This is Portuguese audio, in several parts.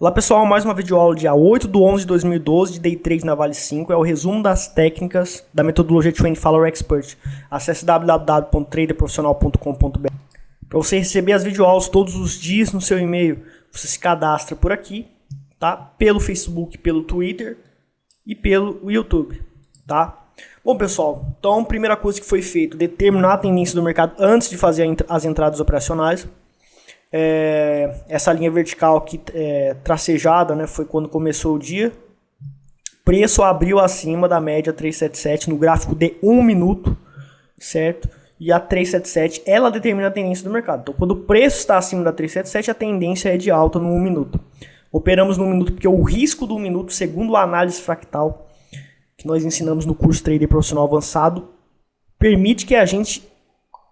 Olá pessoal, mais uma videoaula dia 8/11/2012 de Day Trade na Vale 5. É o resumo das técnicas da metodologia Trend Follower Expert. Acesse www.traderprofissional.com.br. Para você receber as videoaulas todos os dias no seu e-mail, você se cadastra por aqui, tá? Pelo Facebook, pelo Twitter e pelo YouTube, tá? Bom pessoal, então a primeira coisa que foi feito, determinar a tendência do mercado antes de fazer as entradas operacionais. Essa linha vertical aqui tracejada, né, foi quando começou o dia. Preço abriu acima da média 377 no gráfico de 1 minuto, certo? E a 377 ela determina a tendência do mercado. Então quando o preço está acima da 377, a tendência é de alta no 1 minuto. Operamos no 1 minuto porque o risco do 1 minuto, segundo a análise fractal que nós ensinamos no curso Trader Profissional Avançado, permite que a gente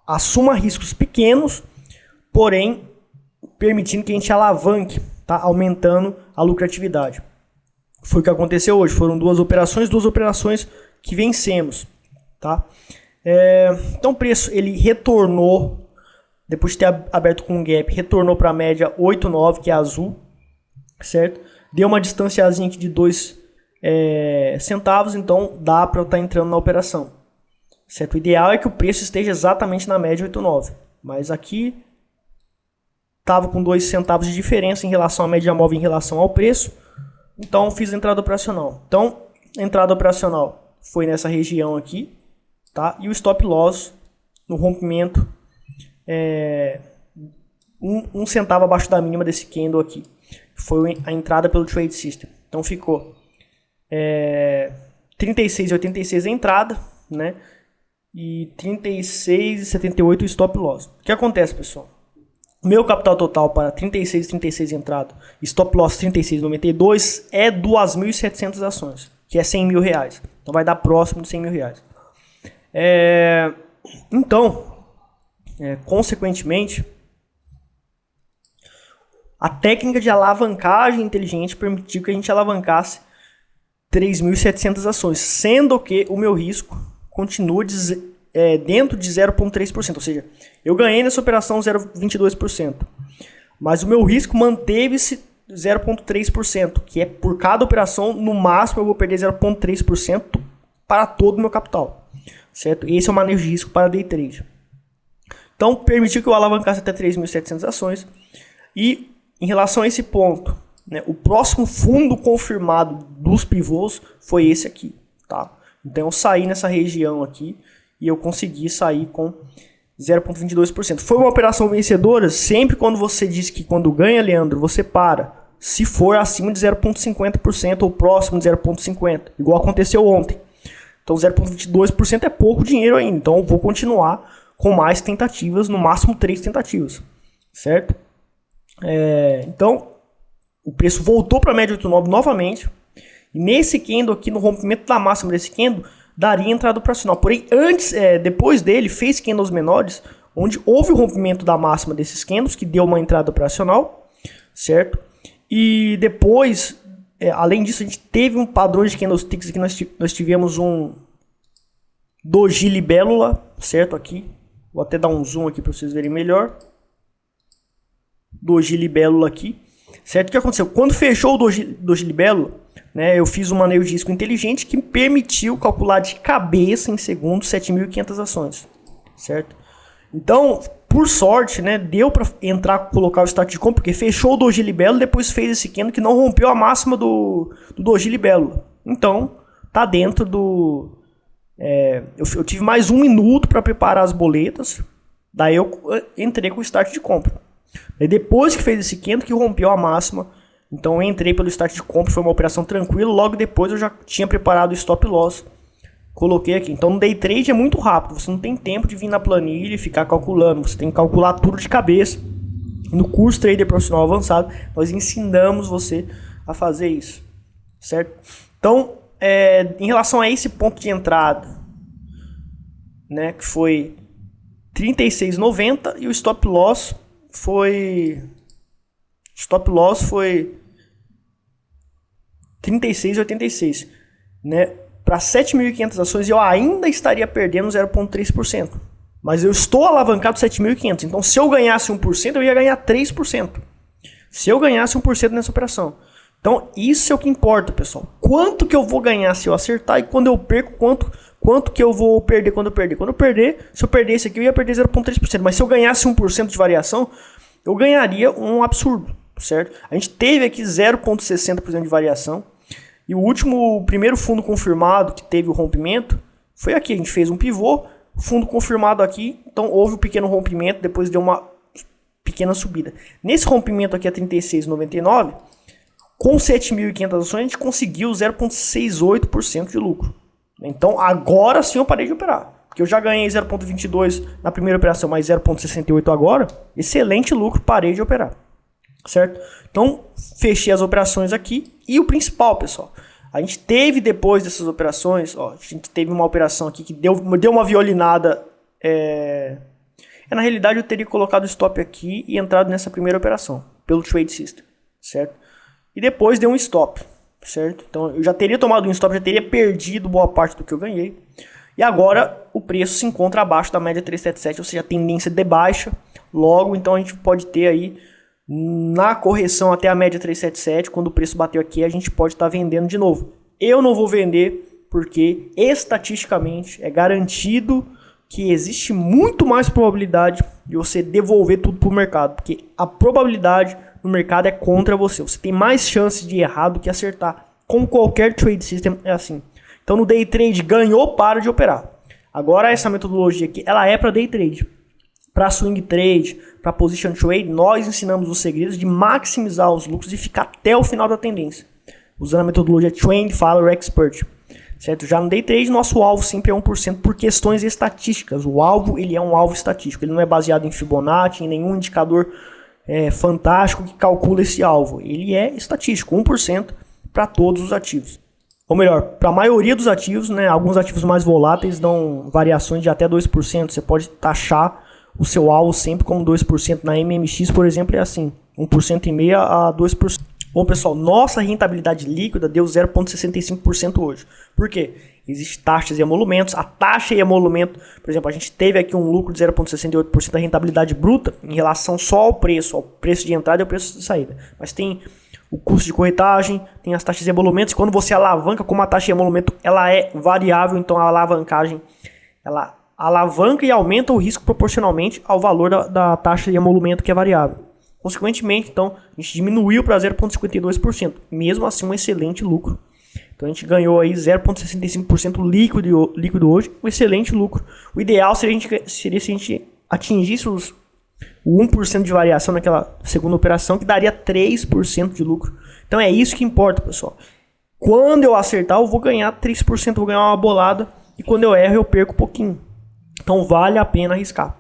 assuma riscos pequenos, porém permitindo que a gente alavanque, tá? Aumentando a lucratividade. Foi o que aconteceu hoje. Foram duas operações que vencemos, tá? Então o preço ele retornou, depois de ter aberto com um gap, retornou para a média 8,9, que é azul, certo? Deu uma distanciazinha aqui de 2 centavos, então dá para estar entrando na operação, certo? O ideal é que o preço esteja exatamente na média 8,9, mas aqui estava com 2 centavos de diferença em relação à média móvel em relação ao preço, então fiz a entrada operacional. Então a entrada operacional foi nessa região aqui, tá? E o stop loss no rompimento um centavo abaixo da mínima desse candle aqui, foi a entrada pelo Trade System. Então ficou 36,86 a entrada, né? E 36,78 o stop loss. O que acontece, pessoal? Meu capital total para 36,36 entrado, stop loss 36,92 é 2.700 ações, que é 100 mil reais. Então vai dar próximo de 100 mil reais. Consequentemente, a técnica de alavancagem inteligente permitiu que a gente alavancasse 3.700 ações, sendo que o meu risco continua dentro de 0,3%, ou seja, eu ganhei nessa operação 0,22%, mas o meu risco manteve-se 0,3%, que é por cada operação, no máximo eu vou perder 0,3% para todo o meu capital, certo? Esse é o manejo de risco para Day Trade. Então, permitiu que eu alavancasse até 3.700 ações, e em relação a esse ponto, né, o próximo fundo confirmado dos pivôs foi esse aqui, tá? Então, eu saí nessa região aqui, e eu consegui sair com 0,22%. Foi uma operação vencedora sempre quando você diz que quando ganha, Leandro, você para. Se for acima de 0,50% ou próximo de 0,50%. Igual aconteceu ontem. Então 0,22% é pouco dinheiro ainda. Então eu vou continuar com mais tentativas, no máximo 3 tentativas. Certo? Então o preço voltou para a média 8,9 novamente. E nesse candle aqui, no rompimento da máxima desse candle, daria entrada operacional. Porém, depois dele, fez candles menores, onde houve o rompimento da máxima desses candles, que deu uma entrada operacional, certo? E depois, além disso, a gente teve um padrão de candlesticks aqui, nós tivemos um Doji Libélula, certo? Aqui, vou até dar um zoom aqui para vocês verem melhor. Doji Libélula aqui, certo? O que aconteceu? Quando fechou o Doji Libélula, né, eu fiz um manejo de risco inteligente que permitiu calcular de cabeça em segundos 7.500 ações, certo? Então, por sorte, né, deu para colocar o start de compra, porque fechou o Doji Libélula, depois fez esse candle que não rompeu a máxima do Doji Libélula. Então, tá dentro do... eu tive mais 1 minuto para preparar as boletas, daí eu entrei com o start de compra. E depois que fez esse candle que rompeu a máxima, então eu entrei pelo start de compra, foi uma operação tranquila. Logo depois eu já tinha preparado o stop loss, coloquei aqui. Então no day trade é muito rápido, você não tem tempo de vir na planilha e ficar calculando, você tem que calcular tudo de cabeça. No curso Trader Profissional Avançado nós ensinamos você a fazer isso, certo? Então em relação a esse ponto de entrada, né, que foi 36,90, e o stop loss foi 36,86, né? Para 7.500 ações eu ainda estaria perdendo 0,3%, mas eu estou alavancado 7.500, então se eu ganhasse 1% eu ia ganhar 3%, Se eu ganhasse 1% nessa operação. Então, isso é o que importa, pessoal. Quanto que eu vou ganhar se eu acertar e quando eu perco, quanto que eu vou perder quando eu perder. Quando eu perder, se eu perder esse aqui, eu ia perder 0,3%. Mas se eu ganhasse 1% de variação, eu ganharia um absurdo, certo? A gente teve aqui 0,60% de variação. E o primeiro fundo confirmado que teve o rompimento foi aqui. A gente fez um pivô, fundo confirmado aqui. Então, houve um pequeno rompimento, depois deu uma pequena subida. Nesse rompimento aqui a 36,99, com 7.500 ações, a gente conseguiu 0,68% de lucro. Então, agora sim eu parei de operar. Porque eu já ganhei 0,22 na primeira operação, mais 0,68 agora. Excelente lucro, parei de operar. Certo? Então, fechei as operações aqui. E o principal, pessoal, a gente teve depois dessas operações, ó, a gente teve uma operação aqui que deu uma violinada. Na realidade, eu teria colocado o stop aqui e entrado nessa primeira operação, pelo Trade System, certo? E depois deu um stop, certo? Então, eu já teria tomado um stop, já teria perdido boa parte do que eu ganhei. E agora, o preço se encontra abaixo da média 377, ou seja, a tendência de baixa. Logo, então, a gente pode ter aí, na correção até a média 377, quando o preço bateu aqui, a gente pode estar vendendo de novo. Eu não vou vender, porque estatisticamente é garantido que existe muito mais probabilidade de você devolver tudo para o mercado, porque a probabilidade no mercado é contra você. Você tem mais chance de errar do que acertar. Com qualquer trade system é assim. Então no day trade ganhou, para de operar. Agora essa metodologia aqui, ela é para day trade. Para swing trade, para position trade, nós ensinamos os segredos de maximizar os lucros e ficar até o final da tendência, usando a metodologia Trend Follower Expert. Certo? Já no day trade, nosso alvo sempre é 1% por questões estatísticas. O alvo, ele é um alvo estatístico. Ele não é baseado em Fibonacci, em nenhum indicador fantástico que calcula esse alvo. Ele é estatístico, 1% para todos os ativos. Ou melhor, para a maioria dos ativos, né, alguns ativos mais voláteis dão variações de até 2%. Você pode taxar o seu alvo sempre como 2%. Na MMX, por exemplo, é assim, 1,5% a 2%. Bom, pessoal, nossa rentabilidade líquida deu 0,65% hoje. Por quê? Existem taxas e emolumentos. A taxa e emolumento, por exemplo, a gente teve aqui um lucro de 0,68% da rentabilidade bruta em relação só ao preço de entrada e ao preço de saída. Mas tem o custo de corretagem, tem as taxas e emolumentos. Quando você alavanca, como a taxa de emolumento ela é variável, então a alavancagem ela alavanca e aumenta o risco proporcionalmente ao valor da taxa de emolumento que é variável. Consequentemente, então, a gente diminuiu para 0,52%. Mesmo assim, um excelente lucro. Então, a gente ganhou aí 0,65% líquido hoje. Um excelente lucro. O ideal seria se a gente atingisse o 1% de variação naquela segunda operação, que daria 3% de lucro. Então, é isso que importa, pessoal. Quando eu acertar, eu vou ganhar 3%, vou ganhar uma bolada. E quando eu erro, eu perco um pouquinho. Então, vale a pena arriscar.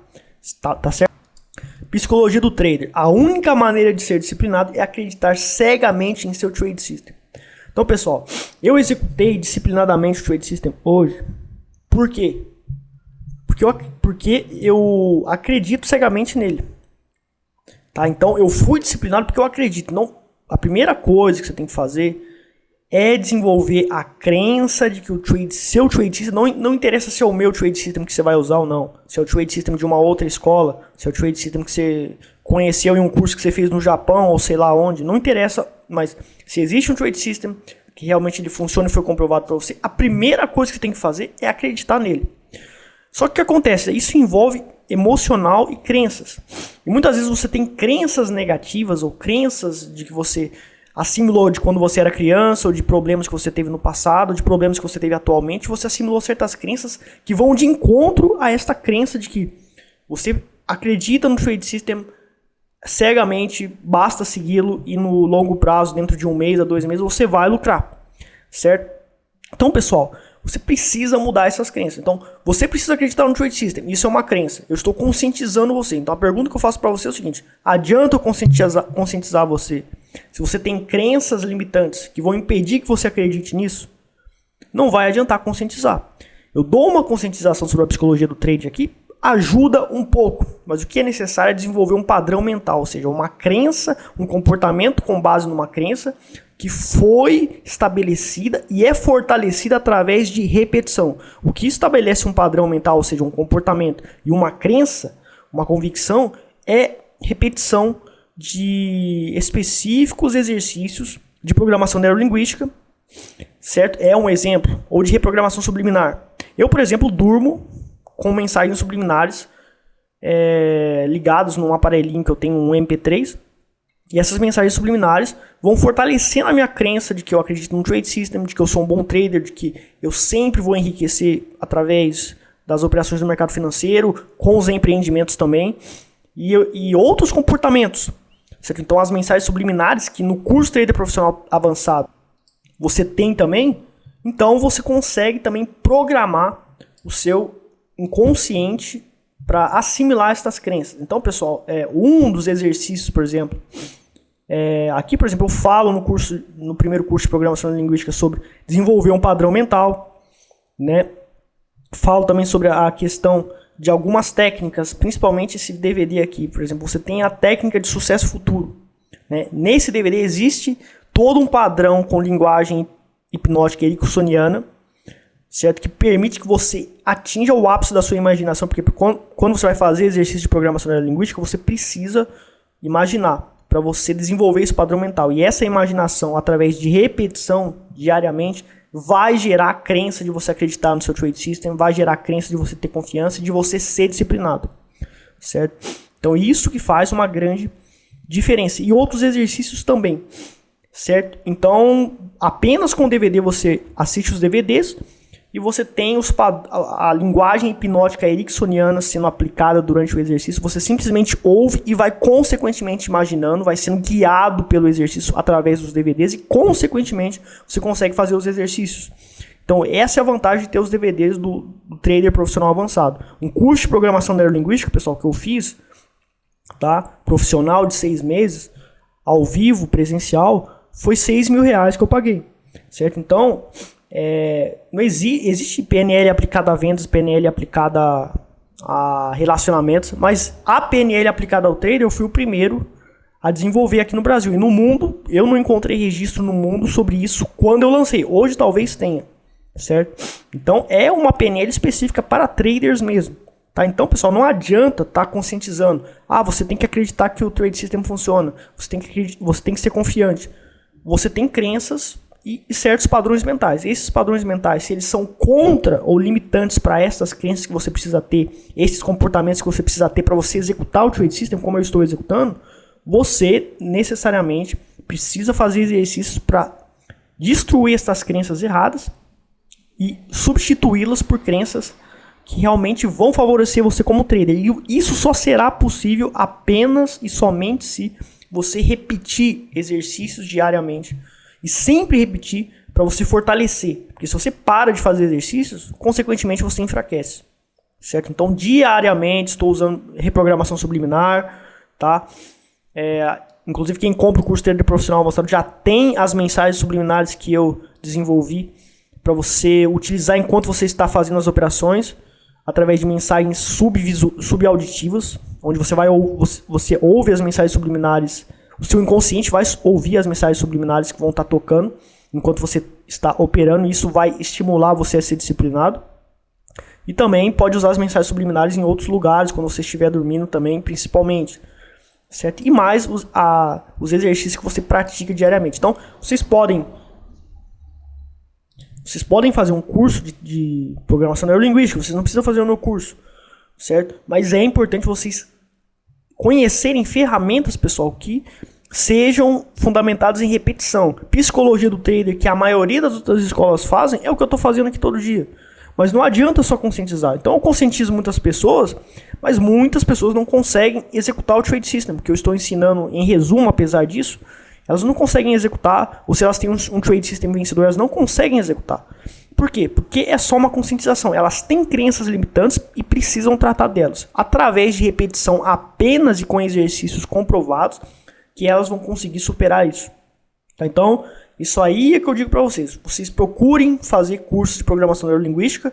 Tá certo? Psicologia do trader. A única maneira de ser disciplinado é acreditar cegamente em seu trade system. Então, pessoal, eu executei disciplinadamente o trade system hoje. Por quê? Porque eu acredito cegamente nele. Tá? Então, eu fui disciplinado porque eu acredito. Não, a primeira coisa que você tem que fazer é desenvolver a crença de que seu trade system, não interessa se é o meu trade system que você vai usar ou não, se é o trade system de uma outra escola, se é o trade system que você conheceu em um curso que você fez no Japão ou sei lá onde, não interessa, mas se existe um trade system que realmente ele funciona e foi comprovado para você, a primeira coisa que você tem que fazer é acreditar nele. Só que o que acontece? Isso envolve emocional e crenças. E muitas vezes você tem crenças negativas ou crenças de que você assimilou de quando você era criança, ou de problemas que você teve no passado, ou de problemas que você teve atualmente, você assimilou certas crenças que vão de encontro a esta crença de que você acredita no trade system cegamente, basta segui-lo e no longo prazo, dentro de 1 mês a 2 meses, você vai lucrar, certo? Então, pessoal, você precisa mudar essas crenças. Então, você precisa acreditar no trade system. Isso é uma crença. Eu estou conscientizando você. Então, a pergunta que eu faço para você é o seguinte: adianta eu conscientizar você? Se você tem crenças limitantes que vão impedir que você acredite nisso, não vai adiantar conscientizar. Eu dou uma conscientização sobre a psicologia do trade aqui, ajuda um pouco, mas o que é necessário é desenvolver um padrão mental, ou seja, uma crença, um comportamento com base numa crença que foi estabelecida e é fortalecida através de repetição. O que estabelece um padrão mental, ou seja, um comportamento e uma crença, uma convicção, é repetição de específicos exercícios de programação neurolinguística, certo? É um exemplo. Ou de reprogramação subliminar. Eu, por exemplo, durmo com mensagens subliminares ligados num aparelhinho que eu tenho, um MP3. E essas mensagens subliminares vão fortalecendo a minha crença de que eu acredito no trade system, de que eu sou um bom trader, de que eu sempre vou enriquecer através das operações no mercado financeiro, com os empreendimentos também, e outros comportamentos. Certo? Então, as mensagens subliminares que no curso Trader Profissional Avançado você tem também, então você consegue também programar o seu inconsciente para assimilar essas crenças. Então, pessoal, um dos exercícios, por exemplo, aqui, por exemplo, eu falo no primeiro curso de programação linguística sobre desenvolver um padrão mental, né? Falo também sobre a questão de algumas técnicas, principalmente esse DVD aqui, por exemplo, você tem a técnica de sucesso futuro, né? Nesse DVD existe todo um padrão com linguagem hipnótica ericksoniana, certo? Que permite que você atinja o ápice da sua imaginação, porque quando você vai fazer exercício de programação neurolinguística, você precisa imaginar para você desenvolver esse padrão mental. E essa imaginação, através de repetição diariamente, vai gerar a crença de você acreditar no seu trade system, vai gerar a crença de você ter confiança e de você ser disciplinado, certo? Então isso que faz uma grande diferença. E outros exercícios também, certo? Então apenas com o DVD você assiste os DVDs e você tem a linguagem hipnótica ericksoniana sendo aplicada durante o exercício. Você simplesmente ouve e vai consequentemente imaginando, vai sendo guiado pelo exercício através dos DVDs e consequentemente você consegue fazer os exercícios. Então essa é a vantagem de ter os DVDs do Trader Profissional Avançado. Um curso de programação neurolinguística, pessoal, que eu fiz, tá? Profissional de 6 meses, ao vivo, presencial, foi R$6.000 que eu paguei, certo? Então não existe PNL aplicada a vendas, PNL aplicada a relacionamentos, mas a PNL aplicada ao trader eu fui o primeiro a desenvolver aqui no Brasil. E no mundo, eu não encontrei registro no mundo sobre isso quando eu lancei. Hoje talvez tenha, certo? Então é uma PNL específica para traders mesmo. Tá? Então, pessoal, não adianta estar conscientizando. Você tem que acreditar que o trade system funciona. Você tem que ser confiante. Você tem crenças e certos padrões mentais. Esses padrões mentais, se eles são contra ou limitantes para essas crenças que você precisa ter, esses comportamentos que você precisa ter para você executar o trade system como eu estou executando, você necessariamente precisa fazer exercícios para destruir essas crenças erradas e substituí-las por crenças que realmente vão favorecer você como trader. E isso só será possível apenas e somente se você repetir exercícios diariamente. E sempre repetir para você fortalecer. Porque se você para de fazer exercícios, consequentemente você enfraquece. Certo? Então, diariamente, estou usando reprogramação subliminar. Tá? Inclusive, quem compra o curso Trader Profissional Avançado já tem as mensagens subliminares que eu desenvolvi para você utilizar enquanto você está fazendo as operações, através de mensagens subauditivas, onde você ouve as mensagens subliminares. O seu inconsciente vai ouvir as mensagens subliminares que vão estar tocando enquanto você está operando, e isso vai estimular você a ser disciplinado. E também pode usar as mensagens subliminares em outros lugares, quando você estiver dormindo também, principalmente. Certo? E mais os exercícios que você pratica diariamente. Então, vocês podem fazer um curso de programação neurolinguística, vocês não precisam fazer o meu curso, certo? Mas é importante vocês conhecerem ferramentas, pessoal, que sejam fundamentadas em repetição. Psicologia do trader, que a maioria das outras escolas fazem, é o que eu estou fazendo aqui todo dia. Mas não adianta só conscientizar. Então eu conscientizo muitas pessoas, mas muitas pessoas não conseguem executar o trade system, porque eu estou ensinando em resumo, apesar disso, elas não conseguem executar, ou se elas têm um trade system vencedor, elas não conseguem executar. Por quê? Porque é só uma conscientização. Elas têm crenças limitantes e precisam tratar delas. Através de repetição apenas e com exercícios comprovados, que elas vão conseguir superar isso. Tá? Então, isso aí é que eu digo para vocês. Vocês procurem fazer cursos de programação neurolinguística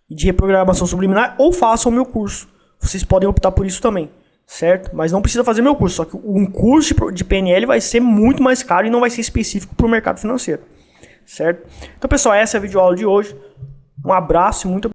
e de reprogramação subliminar, ou façam o meu curso. Vocês podem optar por isso também, certo? Mas não precisa fazer meu curso. Só que um curso de PNL vai ser muito mais caro e não vai ser específico para o mercado financeiro. Certo? Então, pessoal, essa é a videoaula de hoje. Um abraço e muito obrigado.